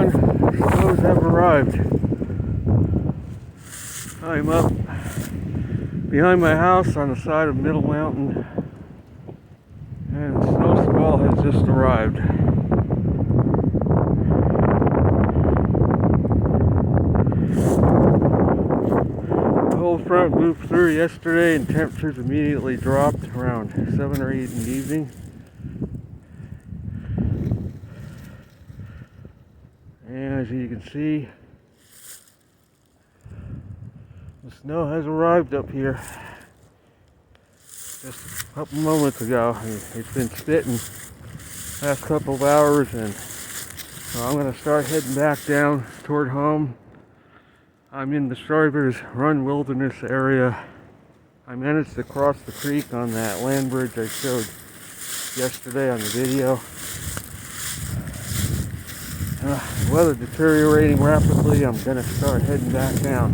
everyone. Snows have arrived. I'm up behind my house on the side of Middle Mountain, and the snow squall has just arrived. The cold front moved through yesterday and temperatures immediately dropped around 7 or 8 in the evening. And as you can see, the snow has arrived up here just a couple moments ago. It's been spitting the past couple of hours, and so I'm going to start heading back down toward home. I'm in the Shawvers Run wilderness area. I managed to cross the creek on that land bridge I showed yesterday on the video. Weather deteriorating rapidly. I'm going to start heading back down.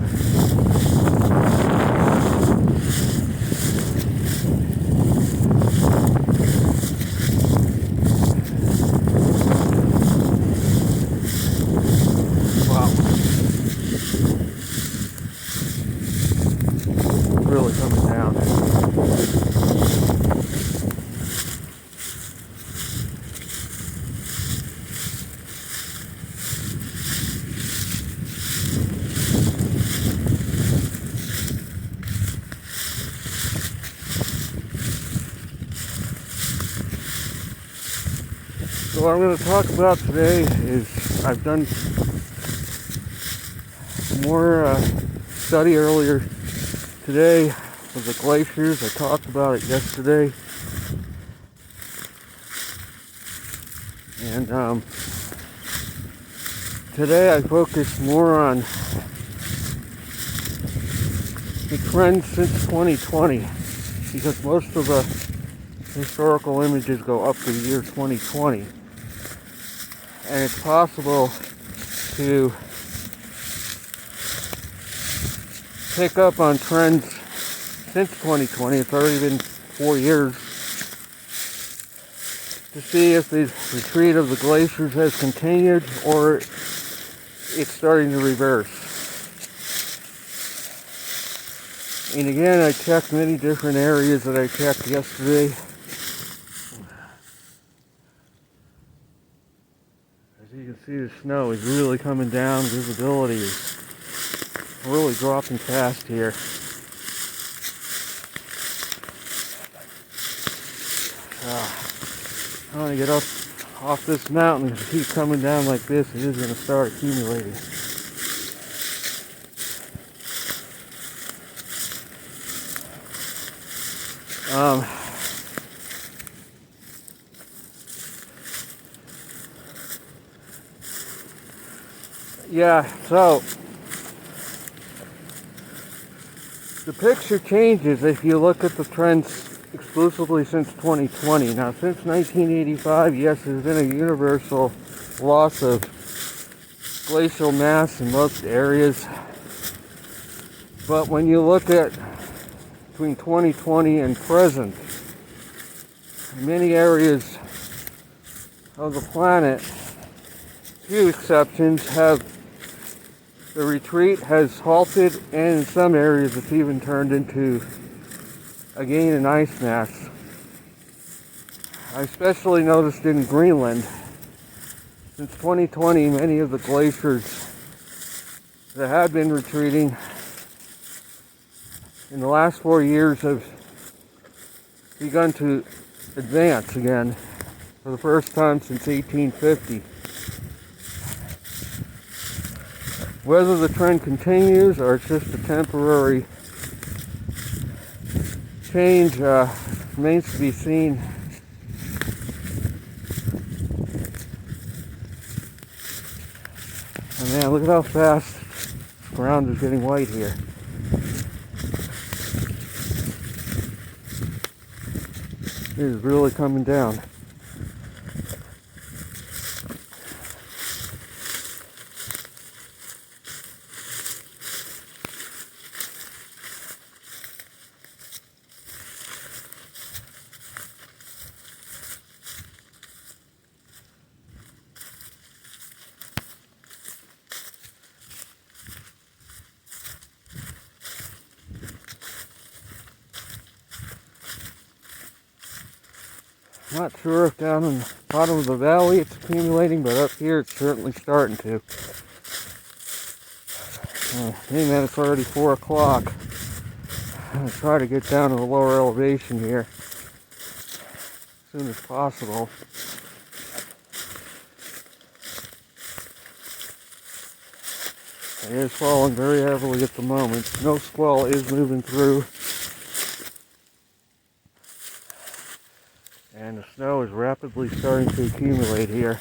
Wow. It's really coming down. So what I'm going to talk about today is I've done more study earlier today with the glaciers. I talked about it yesterday. And today I focused more on the trends since 2020, because most of the historical images go up to the year 2020. And it's possible to pick up on trends since 2020. It's already been 4 years, to see if the retreat of the glaciers has continued or it's starting to reverse. And again, I checked many different areas that I checked yesterday. As you can see, the snow is really coming down. Visibility is really dropping fast here. I want to get up off this mountain. If it keeps coming down like this, it is going to start accumulating. Yeah, so the picture changes if you look at the trends exclusively since 2020. Now, since 1985, yes, there's been a universal loss of glacial mass in most areas. But when you look at between 2020 and present, many areas of the planet, few exceptions, have the retreat has halted, and in some areas it's even turned into again an ice mass. I especially noticed in Greenland, since 2020, many of the glaciers that had been retreating in the last 4 years have begun to advance again for the first time since 1850. Whether the trend continues or it's just a temporary change remains to be seen. And man, look at how fast the ground is getting white here. It is really coming down. Not sure if down in the bottom of the valley it's accumulating, but up here it's certainly starting to. Hey man, it's already 4 o'clock. I'm going to try to get down to the lower elevation here as soon as possible. It is falling very heavily at the moment. No squall is moving through. And the snow is rapidly starting to accumulate here.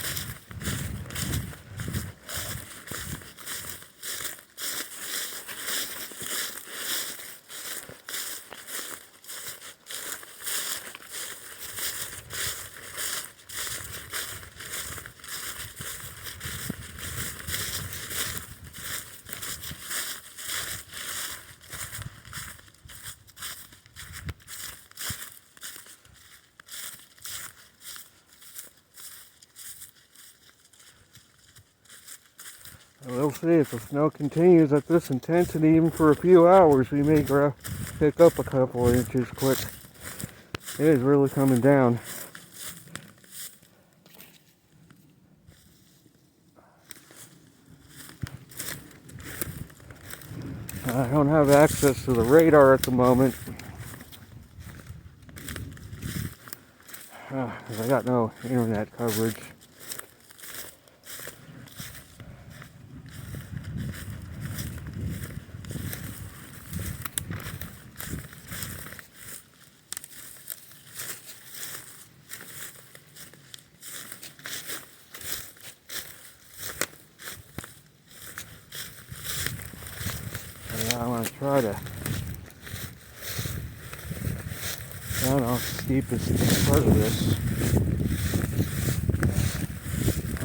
We'll see if the snow continues at this intensity even for a few hours. We may pick up a couple of inches quick. It is really coming down. I don't have access to the radar at the moment. Because I got no internet coverage. Yeah, I'm going to try to down off the steepest part of this.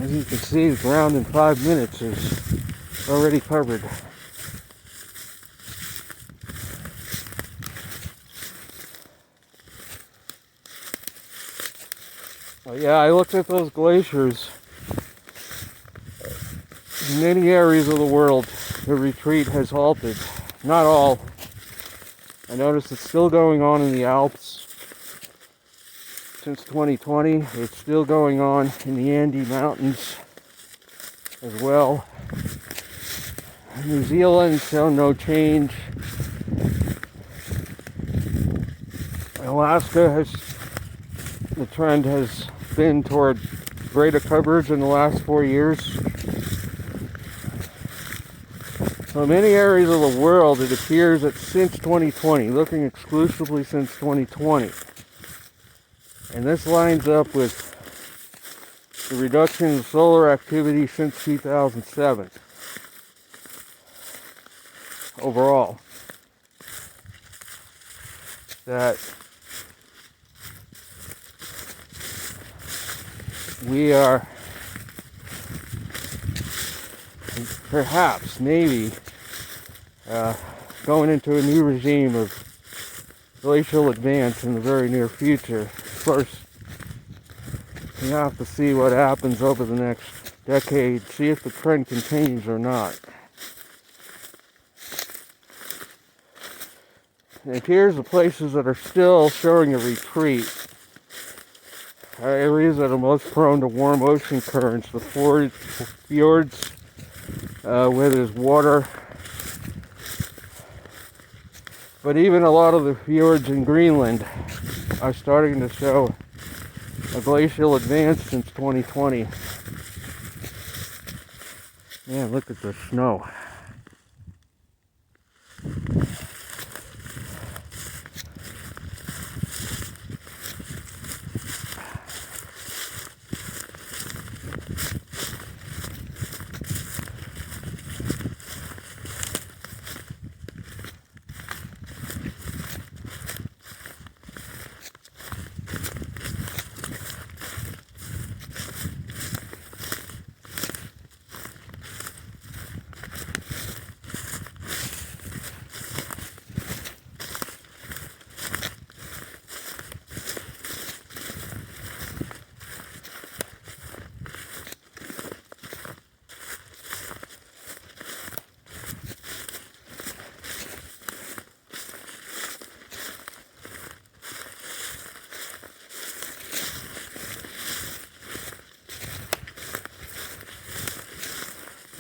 As you can see, the ground in 5 minutes is already covered. Well, yeah, I looked at those glaciers. In many areas of the world, the retreat has halted. Not all. I noticed it's still going on in the Alps. Since 2020, it's still going on in the Andes Mountains as well. New Zealand shown no change. Alaska the trend has been toward greater coverage in the last 4 years. So in many areas of the world, it appears that since 2020, looking exclusively since 2020, and this lines up with the reduction in solar activity since 2007 overall, that we are perhaps, maybe, going into a new regime of glacial advance in the very near future. Of course, we have to see what happens over the next decade, see if the trend continues or not. It appears the places that are still showing a retreat are areas that are most prone to warm ocean currents, the fjords, where there's water. But even a lot of the fjords in Greenland are starting to show a glacial advance since 2020. Man, look at the snow.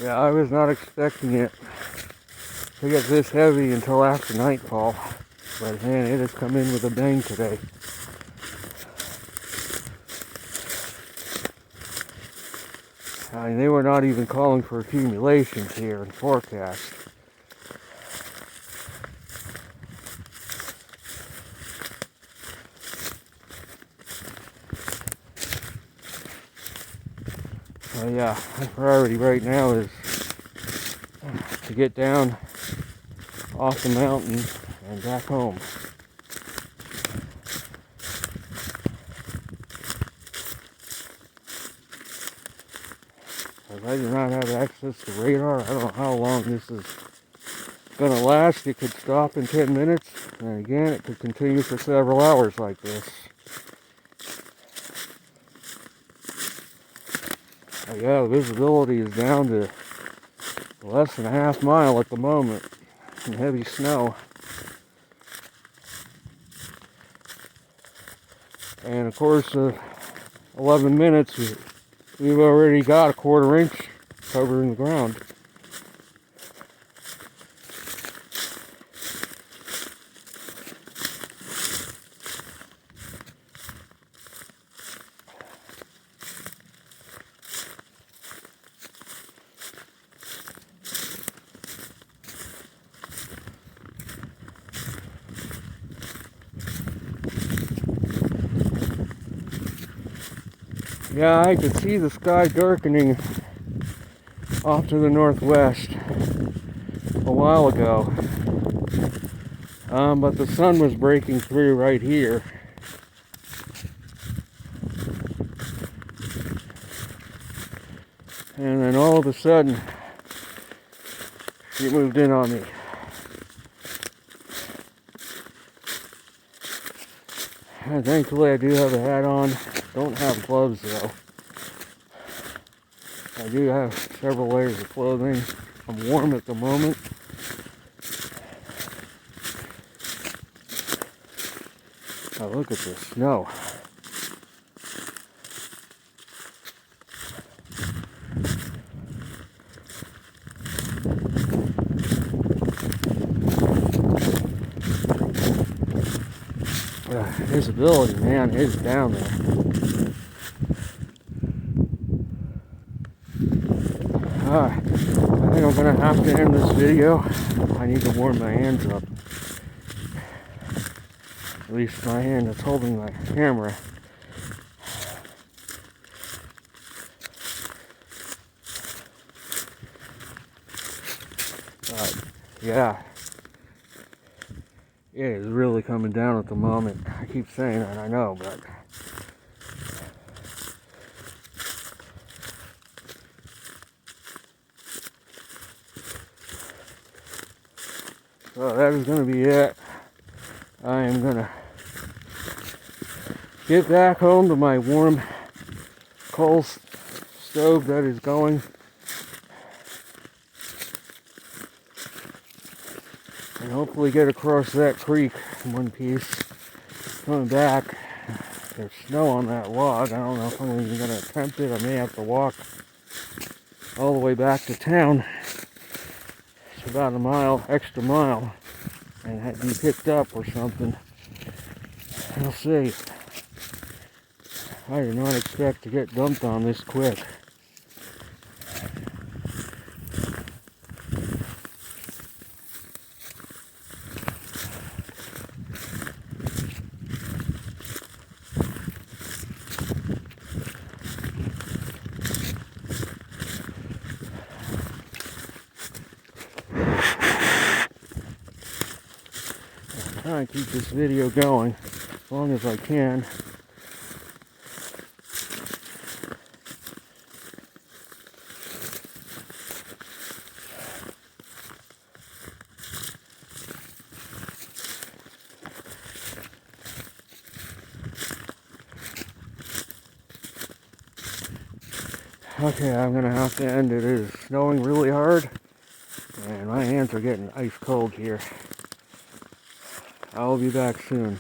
Yeah, I was not expecting it to get this heavy until after nightfall. But man, it has come in with a bang today. I mean, they were not even calling for accumulations here in forecast. So yeah, my priority right now is to get down off the mountain and back home. If I do not have access to radar, I don't know how long this is going to last. It could stop in 10 minutes, and again, it could continue for several hours like this. Yeah, the visibility is down to less than a half mile at the moment in heavy snow. And of course, 11 minutes, we've already got a 1/4 inch covering the ground. Yeah, I could see the sky darkening off to the northwest a while ago, but the sun was breaking through right here. And then all of a sudden, she moved in on me. And thankfully I do have a hat on. Don't have gloves though. I do have several layers of clothing. I'm warm at the moment. Now look at this snow. Visibility, man, is down there. Alright, I think I'm gonna have to end this video. I need to warm my hands up. At least my hand that's holding my camera. Yeah. It is really coming down at the moment. I keep saying that, I know, but so that is going to be it. I am going to get back home to my warm coal stove that is going. And hopefully get across that creek in one piece. Coming back, there's snow on that log. I don't know if I'm even going to attempt it. I may have to walk all the way back to town. It's about a mile, extra mile, and be picked up or something. We'll see. I did not expect to get dumped on this quick. Try and keep this video going as long as I can. Okay, I'm gonna have to end it. It is snowing really hard and my hands are getting ice cold here. I'll be back soon.